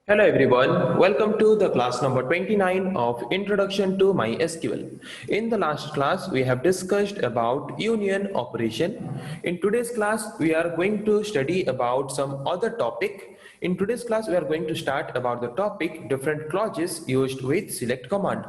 Hello everyone, welcome to the class number 29 of Introduction to MySQL. In the last class, we have discussed about union operation. In today's class, we are going to study about some other topic. In today's class, we are going to start about the topic different clauses used with select command.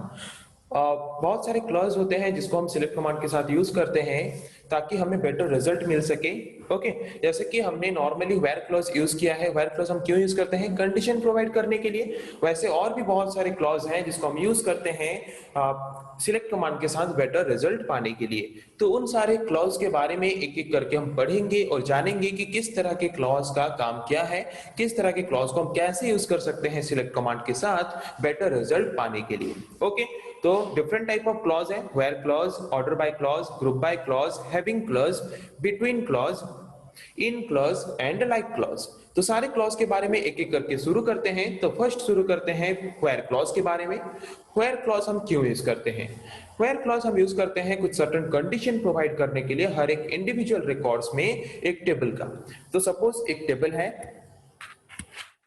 बहुत सारे clause होते हैं जिसको हम select command के साथ use करते हैं ताकि हमें बेटर रिजल्ट मिल सके। ओके, जैसे कि हमने नॉर्मली वेयर क्लॉज यूज किया है। वेयर क्लॉज हम क्यों यूज करते हैं? कंडीशन प्रोवाइड करने के लिए। वैसे और भी बहुत सारे क्लॉज हैं जिसको हम यूज करते हैं सिलेक्ट कमांड के साथ बेटर रिजल्ट पाने के लिए। तो उन सारे क्लॉज के बारे में एक एक करके हम पढ़ेंगे और जानेंगे कि किस तरह के क्लॉज का काम क्या है, किस तरह के क्लॉज को हम कैसे यूज कर सकते हैं सिलेक्ट कमांड के साथ बेटर रिजल्ट पाने के लिए। ओके, तो डिफरेंट टाइप ऑफ क्लॉज है। Where clause, order by clause, group by clause, having clause, between clause, in clause and like clause. तो सारे क्लॉज के बारे में एक एक करके शुरू करते हैं। तो फर्स्ट शुरू करते हैं वेयर क्लॉज के बारे में। वेयर क्लॉज हम क्यों यूज करते हैं? वेयर क्लॉज हम यूज करते हैं कुछ सर्टेन कंडीशन प्रोवाइड करने के लिए हर एक इंडिविजुअल रिकॉर्ड्स में एक टेबल का। तो सपोज एक टेबल है,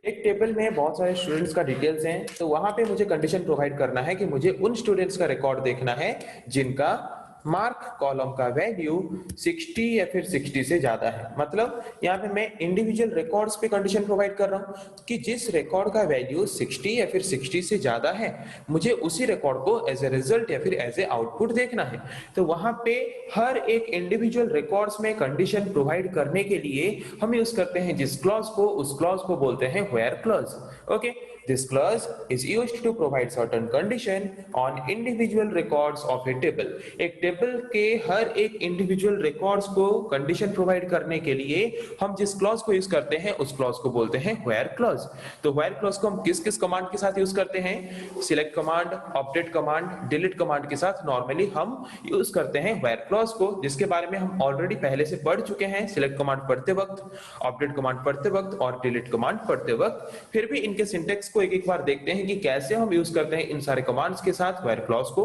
एक टेबल में बहुत सारे स्टूडेंट्स का डिटेल्स हैं, तो वहां पे मुझे कंडीशन प्रोवाइड करना है कि मुझे उन स्टूडेंट्स का रिकॉर्ड देखना है जिनका मार्क कॉलम का वैल्यू 60 या फिर 60 से ज्यादा है। मतलब यहाँ पे मैं इंडिविजुअल रिकॉर्ड्स पे कंडीशन प्रोवाइड कर रहा हूँ कि जिस रिकॉर्ड का वैल्यू 60 या फिर 60 से ज्यादा है, मुझे उसी रिकॉर्ड को एज ए रिजल्ट या फिर एज ए आउटपुट देखना है। तो वहां पे हर एक इंडिविजुअल रिकॉर्ड्स में कंडीशन प्रोवाइड करने के लिए हम यूज करते हैं जिस क्लॉज को, उस क्लॉज को बोलते हैं where clause. Okay, this clause is used to provide certain condition on individual records of a table। एक टेबल के हर एक इंडिविजुअल रिकॉर्ड्स को कंडीशन प्रोवाइड करने के लिए हम जिस क्लॉज को यूज करते हैं उस क्लॉज को बोलते हैं वेयर क्लॉज। तो वेयर क्लॉज को हम किस किस कमांड के साथ यूज करते हैं? Select command, update command, delete command के साथ नॉर्मली हम यूज करते हैं वेयर क्लॉज को, जिसके बारे में हम ऑलरेडी पहले से पढ़ चुके हैं सिलेक्ट कमांड पढ़ते वक्त, अपडेट कमांड पढ़ते वक्त और डिलीट कमांड पढ़ते वक्त। फिर भी इनके सिंटेक्स को एक एक बार देखते हैं कि कैसे हम यूज करते हैं इन सारे कमांड्स के साथ वेयर क्लॉज को।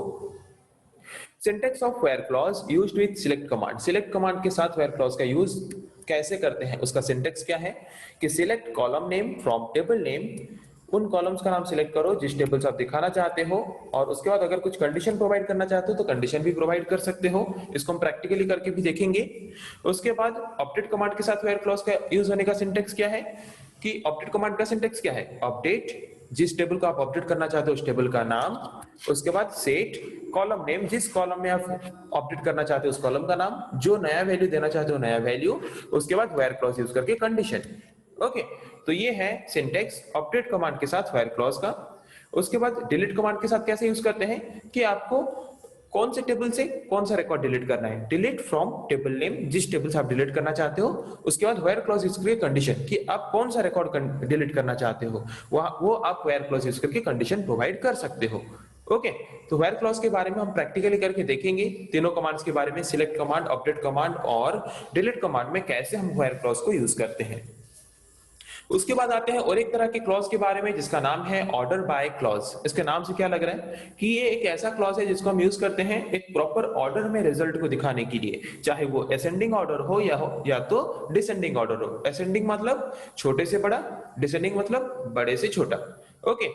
Syntax of where clause used with select command. Select command के साथ वेयर क्लॉज का यूज कैसे करते हैं, उसका सिंटेक्स क्या है कि select column name from table name. उन कॉलम्स का नाम सिलेक्ट करो जिस टेबल से आप दिखाना चाहते हो, और उसके बाद अगर कुछ कंडीशन प्रोवाइड करना चाहते हो तो कंडीशन भी प्रोवाइड कर सकते हो। इसको हम प्रैक्टिकली करके भी देखेंगे। उसके बाद अपडेट कमांड के साथ वेयर क्लॉज का यूज होने का सिंटेक्स क्या है कि अपडेट कमांड का सिंटेक्स क्या है? अपडेट जिस टेबल को आप अपडेट करना चाहते हो उस टेबल का नाम, उसके बाद सेट कॉलम नेम, जिस कॉलम में आप अपडेट करना चाहते हो उस कॉलम का नाम, जो नया वैल्यू देना चाहते हो नया वैल्यू, उसके बाद वेयर क्लॉज यूज करके कंडीशन। ओके, तो ये है सिंटेक्स अपडेट कमांड के साथ वेयर क्लॉज का। उसके बाद डिलीट कमांड के साथ कैसे यूज करते हैं कि आपको कौन से टेबल से कौन सा रिकॉर्ड डिलीट करना है। डिलीट फ्रॉम टेबल नेम, जिस टेबल से आप डिलीट करना चाहते हो, उसके बाद वेयर क्लॉज यूज करके कंडीशन कि आप कौन सा रिकॉर्ड डिलीट करना चाहते हो, वो आप वेयर क्लॉज यूज करके कंडीशन प्रोवाइड कर सकते हो। ओके, तो वेयर क्लॉज के बारे में हम प्रैक्टिकली करके देखेंगे तीनों कमांड्स के बारे में, सिलेक्ट कमांड, अपडेट कमांड और डिलीट कमांड में कैसे हम वेयर क्लॉज को यूज करते हैं। उसके बाद आते हैं और एक तरह के क्लॉज के बारे में जिसका नाम है ऑर्डर बाय क्लॉज। इसके नाम से क्या लग रहा है कि ये एक ऐसा क्लॉज है जिसको हम यूज करते हैं एक प्रॉपर ऑर्डर में रिजल्ट को दिखाने के लिए, चाहे वो असेंडिंग ऑर्डर हो या तो डिसेंडिंग ऑर्डर हो। असेंडिंग मतलब छोटे से बड़ा, डिसेंडिंग मतलब बड़े से छोटा। ओके,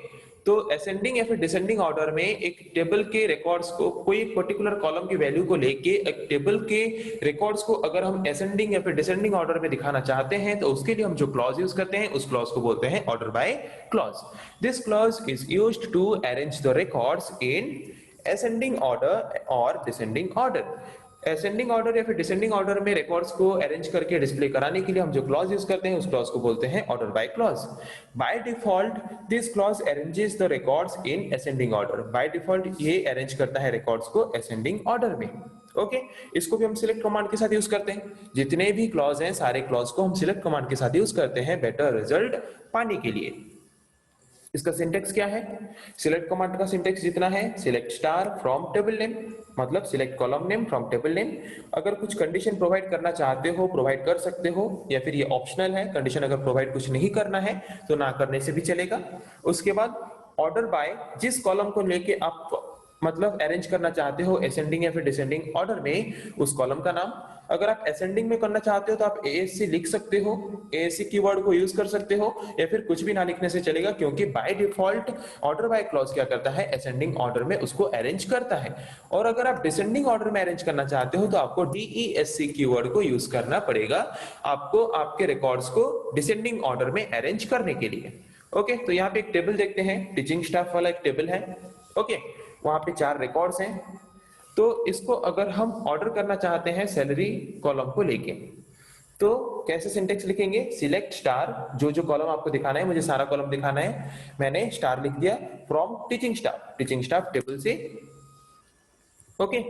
तो असेंडिंग या फिर डिसेंडिंग ऑर्डर में एक टेबल के रिकॉर्ड्स को, कोई एक पर्टिकुलर कॉलम की वैल्यू को लेके एक टेबल के रिकॉर्ड्स को अगर हम असेंडिंग या फिर डिसेंडिंग ऑर्डर में दिखाना चाहते हैं तो उसके लिए हम जो क्लॉज यूज करते हैं उस क्लॉज को बोलते हैं order by clause. This clause is used to arrange the records in ascending order और डिसेंडिंग ऑर्डर। असेंडिंग ऑर्डर या फिर डिसेंडिंग ऑर्डर में रिकॉर्ड्स को अरेंज करके डिस्प्ले कराने के लिए हम जो क्लॉज यूज करते हैं उस क्लॉज को बोलते हैं order by clause. By default this clause arranges the records in ascending order. By default ये अरेंज करता है रिकॉर्ड्स को असेंडिंग ऑर्डर में। ओके, इसको भी हम सिलेक्ट कमांड के साथ यूज करते हैं। जितने भी क्लॉज हैं सारे क्लॉज को हम सिलेक्ट कमांड के साथ यूज करते हैं बेटर रिजल्ट पाने के लिए। इसका सिंटेक्स क्या है? सिलेक्ट कमांड का सिंटेक्स जितना है, select star from table name, मतलब select column name from table name. अगर कुछ कंडीशन प्रोवाइड करना चाहते हो प्रोवाइड कर सकते हो, या फिर ये ऑप्शनल है, कंडीशन अगर प्रोवाइड कुछ नहीं करना है तो ना करने से भी चलेगा। उसके बाद ऑर्डर बाय, जिस कॉलम को लेके आप मतलब अरेंज करना चाहते हो असेंडिंग या फिर डिसेंडिंग ऑर्डर में, उस कॉलम का नाम। अगर आप असेंडिंग में करना चाहते हो तो आप ASC लिख सकते हो, ASC कीवर्ड को यूज कर सकते हो, या फिर कुछ भी ना लिखने से चलेगा, क्योंकि by default order by clause क्या करता है, असेंडिंग ऑर्डर में उसको अरेंज करता है। और अगर आप डिसेंडिंग ऑर्डर में अरेंज करना चाहते हो तो आपको DESC कीवर्ड को यूज करना पड़ेगा, आपको आपके रिकॉर्ड्स को डिसेंडिंग ऑर्डर में अरेंज करने के लिए। ओके, तो यहाँ पे एक टेबल देखते हैं, टीचिंग स्टाफ वाला एक टेबल है। ओके, वहां पे 4 रिकॉर्ड्स हैं। तो इसको अगर हम ऑर्डर करना चाहते हैं सैलरी कॉलम को लेके, तो कैसे सिंटेक्स लिखेंगे, सिलेक्ट स्टार, जो जो कॉलम आपको दिखाना है, मुझे सारा कॉलम दिखाना है, मैंने स्टार लिख दिया, फ्रॉम टीचिंग स्टाफ टेबल से। Okay,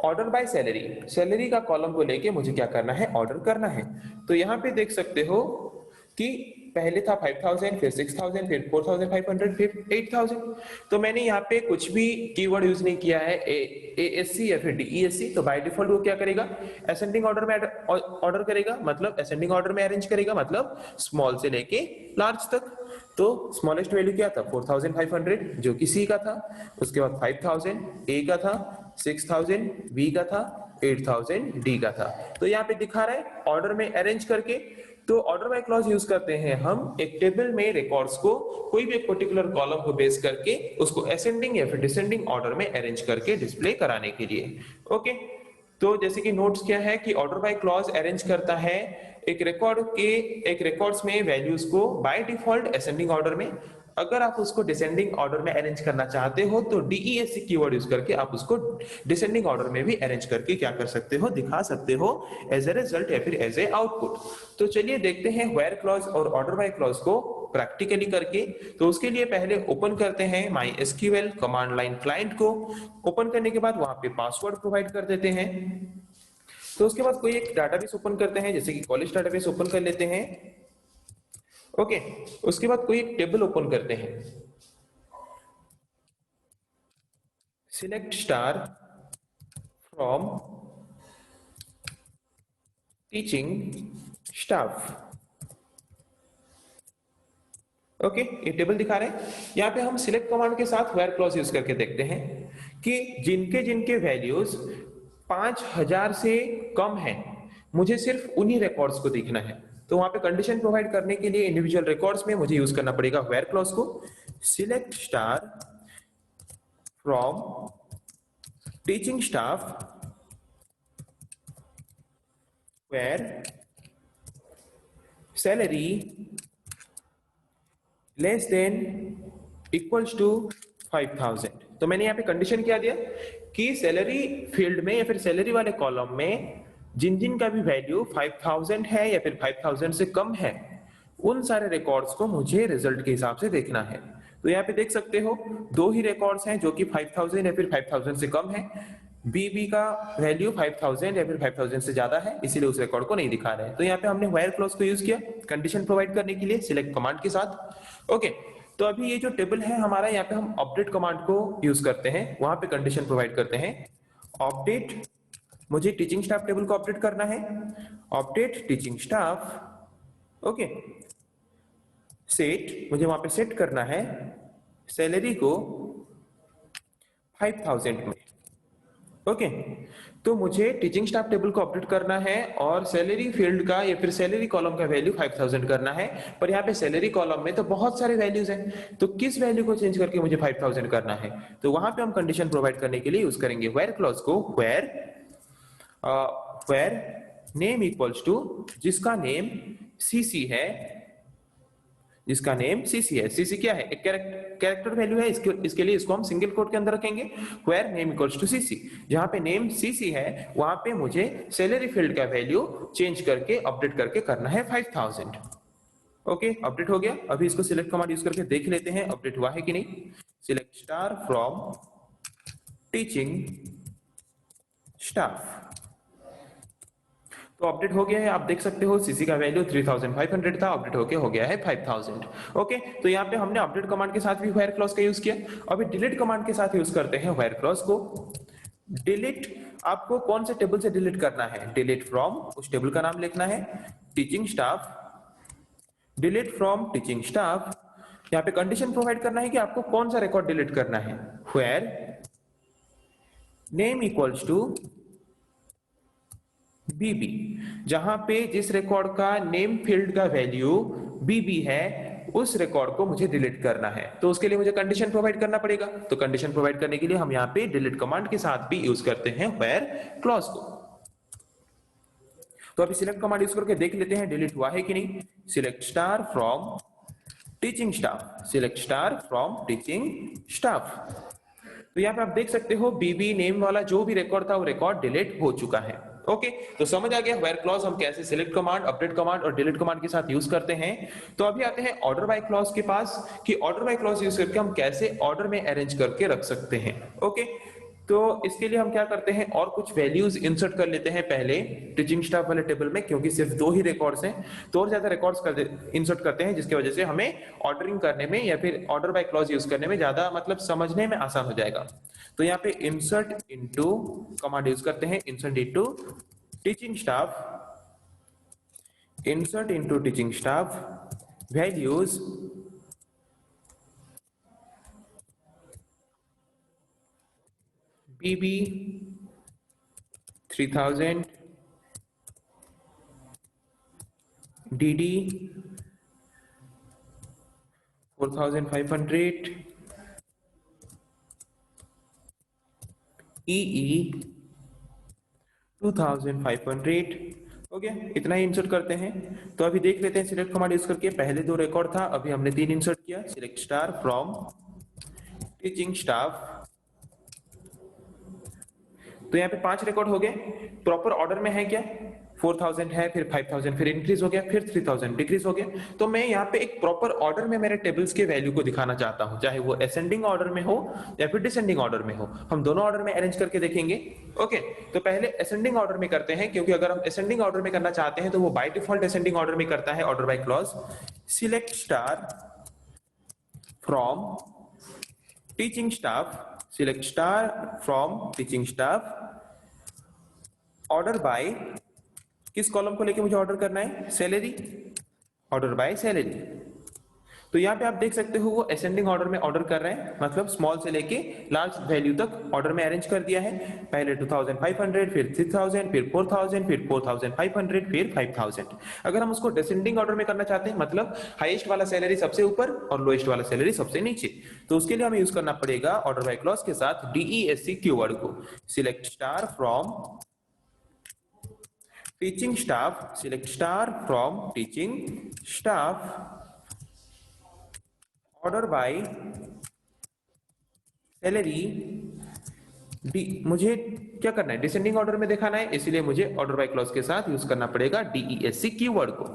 order by salary, salary का कॉलम को लेके मुझे क्या करना है, ऑर्डर करना है। तो यहां पे देख सकते हो कि पहले था 5000, फिर 6000, फिर 4500, फिर 8000। तो मैंने यहाँ पे कुछ भी कीवर्ड यूज नहीं किया है, ASC या फिर DESC। तो बाय डिफॉल्ट वो क्या करेगा, असेंडिंग ऑर्डर में ऑर्डर करेगा, मतलब असेंडिंग ऑर्डर में अरेंज करेगा, मतलब स्मॉल से लेके लार्ज तक। तो स्मॉलेस्ट वैल्यू क्या था, 4500, जो कि C का था। उसके बाद 5000 A का था, 6000 B का था, 8000 D का था। तो यहाँ पे दिखा रहा है ऑर्डर में अरेंज करके। तो ऑर्डर बाय क्लॉज यूज करते हैं हम एक टेबल में रिकॉर्ड्स को कोई भी एक पर्टिकुलर कॉलम को बेस करके उसको असेंडिंग या फिर डिसेंडिंग ऑर्डर में अरेंज करके डिस्प्ले कराने के लिए। ओके, तो जैसे कि नोट्स क्या है कि ऑर्डर बाय क्लॉज अरेंज करता है एक रिकॉर्ड्स में वैल्यूज को बाय डिफॉल्ट असेंडिंग ऑर्डर में। अगर आप उसको डिसेंडिंग ऑर्डर में अरेंज करना चाहते हो तो DESC कीवर्ड यूज करके आप उसको डिसेंडिंग ऑर्डर में भी अरेंज करके क्या कर सकते हो, दिखा सकते हो एज ए रिजल्ट या फिर एज ए आउटपुट। तो चलिए देखते हैं वेयर क्लॉज और ऑर्डर बाय क्लॉज को प्रैक्टिकली करके। तो उसके लिए पहले ओपन करते हैं MySQL कमांड लाइन क्लाइंट को। ओपन करने के बाद वहां पे पासवर्ड प्रोवाइड कर देते हैं। तो उसके बाद कोई एक डाटाबेस ओपन करते हैं, जैसे कि कॉलेज डाटाबेस ओपन कर लेते हैं। ओके, उसके बाद कोई एक टेबल ओपन करते हैं, select star from teaching staff. Okay, ये टेबल दिखा रहे हैं। यहाँ पे हम सिलेक्ट कमांड के साथ वेयर क्लॉज यूज करके देखते हैं कि जिनके जिनके वैल्यूज 5000 से कम है, मुझे सिर्फ उन्हीं रिकॉर्ड्स को देखना है। तो वहां पे कंडीशन प्रोवाइड करने के लिए इंडिविजुअल रिकॉर्ड्स में मुझे यूज करना पड़ेगा वेयर क्लॉज को, select star from teaching staff where salary less than equals to 5000। तो मैंने यहाँ पे कंडीशन क्या दिया कि सैलरी फील्ड में या फिर सैलरी वाले कॉलम में जिन जिन का भी वैल्यू 5000 है या फिर 5000 से कम है, उन सारे रिकॉर्ड्स को मुझे रिजल्ट के हिसाब से देखना है। तो यहाँ पे देख सकते हो 2 ही रिकॉर्ड्स हैं जो कि 5000 या फिर 5000 से कम है। बी का वैल्यू 5000 या फिर 5000 से ज्यादा है, इसीलिए उस रिकॉर्ड को नहीं दिखा रहे हैं। तो यहाँ पे हमने व्हेयर क्लॉज को यूज किया कंडीशन प्रोवाइड करने के लिए सिलेक्ट कमांड के साथ। ओके, तो अभी ये जो टेबल है हमारा, यहाँ पे हम अपडेट कमांड को यूज करते हैं, वहां पे कंडीशन प्रोवाइड करते हैं अपडेट, मुझे टीचिंग स्टाफ टेबल को अपडेट करना है, update teaching staff. Okay, set, मुझे वहां पे सेट करना है सैलरी को 5000 में। ओके, तो मुझे टीचिंग स्टाफ टेबल को अपडेट करना है और सैलरी फील्ड का या फिर सैलरी कॉलम का वैल्यू 5000 करना है। पर यहाँ पे सैलरी कॉलम में तो बहुत सारे वैल्यूज हैं, तो किस वैल्यू को चेंज करके मुझे 5000 करना है, तो वहां पे हम कंडीशन प्रोवाइड करने के लिए यूज करेंगे वेयर क्लॉज को, वेयर नेम इक्वल्स टू, जिसका नेम CC है, जिसका नेम CC है। CC क्या है, एक कैरेक्टर वैल्यू है, इसके लिए इसको हम सिंगल कोट के अंदर रखेंगे, where name equals to CC। जहां पे नेम CC है वहां पे मुझे सैलरी फील्ड का वैल्यू चेंज करके अपडेट करके करना है 5000। ओके, अपडेट हो गया। अभी इसको सिलेक्ट कमांड यूज करके देख लेते हैं अपडेट हुआ है कि नहीं। Select star from teaching staff, तो अपडेट हो गया है। आप देख सकते हो CC का वैल्यू 3500 था, अपडेट होके हो गया है 5000। ओके, तो यहाँ पे हमने अपडेट कमांड के साथ भी वेयर क्लॉज का यूज किया। अभी डिलीट कमांड के साथ यूज करते हैं वेयर क्लॉज को। डिलीट, आपको कौन से टेबल से डिलीट करना है, डिलीट फ्रॉम, उस टेबल का नाम लिखना है, teaching staff, delete from teaching staff. यहाँ पे कंडीशन प्रोवाइड करना है कि आपको कौन सा रिकॉर्ड डिलीट करना है, वेयर नेम इक्वल्स टू बीबी, जहां पे जिस रिकॉर्ड का नेम फील्ड का वैल्यू बीबी है उस रिकॉर्ड को मुझे डिलीट करना है, तो उसके लिए मुझे कंडीशन प्रोवाइड करना पड़ेगा। तो कंडीशन प्रोवाइड करने के लिए हम यहाँ पे डिलीट कमांड के साथ भी यूज करते हैं व्हेर क्लॉज को। तो अभी सिलेक्ट कमांड यूज करके देख लेते हैं डिलीट हुआ है कि नहीं। Select star from teaching staff, select star from teaching staff. तो यहाँ पे आप देख सकते हो बीबी नेम वाला जो भी रिकॉर्ड था वो रिकॉर्ड डिलीट हो चुका है। ओके, तो समझ आ गया वेयर क्लॉज हम कैसे सिलेक्ट कमांड, अपडेट कमांड और डिलीट कमांड के साथ यूज करते हैं। तो अभी आते हैं ऑर्डर बाय क्लॉज के पास कि ऑर्डर बाय क्लॉज यूज करके हम कैसे ऑर्डर में अरेंज करके रख सकते हैं। ओके, तो इसके लिए हम क्या करते हैं और कुछ वैल्यूज इंसर्ट कर लेते हैं पहले टीचिंग स्टाफ वाले टेबल में, क्योंकि सिर्फ 2 ही रिकॉर्ड्स हैं तो और ज्यादा रिकॉर्ड्स इंसर्ट करते हैं, जिसकी वजह से हमें ऑर्डरिंग करने में या फिर ऑर्डर बाय क्लॉज यूज करने में ज्यादा मतलब समझने में आसान हो जाएगा। तो यहाँ पे इंसर्ट इनटू कमांड यूज करते हैं, insert into teaching staff, insert into teaching staff values BB 3000, DD 4500, EE 2500। Okay, इतना ही इंसर्ट करते हैं। तो अभी देख लेते हैं सिलेक्ट कमांड यूज करके, पहले 2 रिकॉर्ड था, अभी हमने 3 इंसर्ट किया। Select star from teaching staff, तो यहाँ पे 5 रिकॉर्ड हो गए। प्रॉपर ऑर्डर में है क्या, 4000 है, फिर 5000, फिर इंक्रीज हो गया, फिर 3000 डिक्रीज हो गया। तो मैं यहाँ पे एक प्रॉपर ऑर्डर में मेरे टेबल्स के वैल्यू को दिखाना चाहता हूँ, चाहे वो असेंडिंग ऑर्डर में हो या फिर डिसेंडिंग ऑर्डर में हो। हम दोनों ऑर्डर में अरेंज करके देखेंगे। ओके, तो पहले असेंडिंग ऑर्डर में करते हैं, क्योंकि अगर हम असेंडिंग ऑर्डर में करना चाहते हैं तो वो बाय डिफॉल्ट असेंडिंग ऑर्डर में करता है order by clause. Select star from teaching staff, select star from teaching staff, order by, किस कॉलम को लेके मुझे ऑर्डर करना है, सैलरी, ऑर्डर बाय सैलरी। तो यहाँ पे आप देख सकते हो वो असेंडिंग ऑर्डर में ऑर्डर कर रहे हैं, मतलब स्मॉल से लेके लार्ज वैल्यू तक ऑर्डर में अरेंज कर दिया है। पहले 2500, फिर 3000, फिर 4000, फिर 4500, फिर 5000। अगर हम उसको डिसेंडिंग ऑर्डर में करना चाहते हैं, मतलब हाईएस्ट वाला सैलरी सबसे ऊपर और लोएस्ट वाला सैलरी सबसे नीचे, तो उसके लिए हमें यूज करना पड़ेगा ऑर्डर बाय क्लॉज के साथ DESC कीवर्ड को। Select star from teaching staff, select star from teaching staff, order by salary. मुझे क्या करना है, डिसेंडिंग ऑर्डर में दिखाना है, इसलिए मुझे ऑर्डर बाय क्लॉज के साथ यूज करना पड़ेगा DESC कीवर्ड को।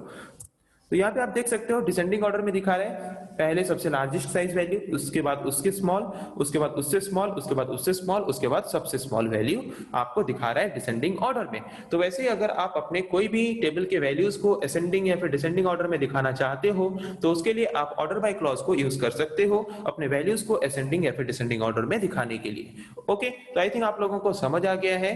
तो यहाँ पे आप देख सकते हो डिसेंडिंग ऑर्डर में दिखा रहा है, पहले सबसे लार्जेस्ट साइज वैल्यू, उसके बाद उसके स्मॉल, उसके बाद उससे स्मॉल, उसके बाद उससे स्मॉल, उसके बाद सबसे स्मॉल वैल्यू आपको दिखा रहा है डिसेंडिंग ऑर्डर में। तो वैसे ही अगर आप अपने कोई भी टेबल के वैल्यूज को असेंडिंग या फिर डिसेंडिंग ऑर्डर में दिखाना चाहते हो तो उसके लिए आप ऑर्डर बाय क्लॉज को यूज कर सकते हो अपने वैल्यूज को असेंडिंग या फिर डिसेंडिंग ऑर्डर में दिखाने के लिए। ओके, तो आई थिंक आप लोगों को समझ आ गया है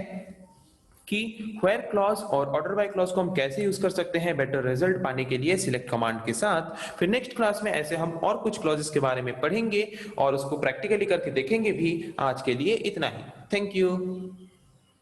कि व्हेयर क्लॉज और ऑर्डर बाय क्लॉज को हम कैसे यूज कर सकते हैं बेटर रिजल्ट पाने के लिए सिलेक्ट कमांड के साथ। फिर नेक्स्ट क्लास में ऐसे हम और कुछ क्लॉजेस के बारे में पढ़ेंगे और उसको प्रैक्टिकली करके देखेंगे भी। आज के लिए इतना ही, थैंक यू।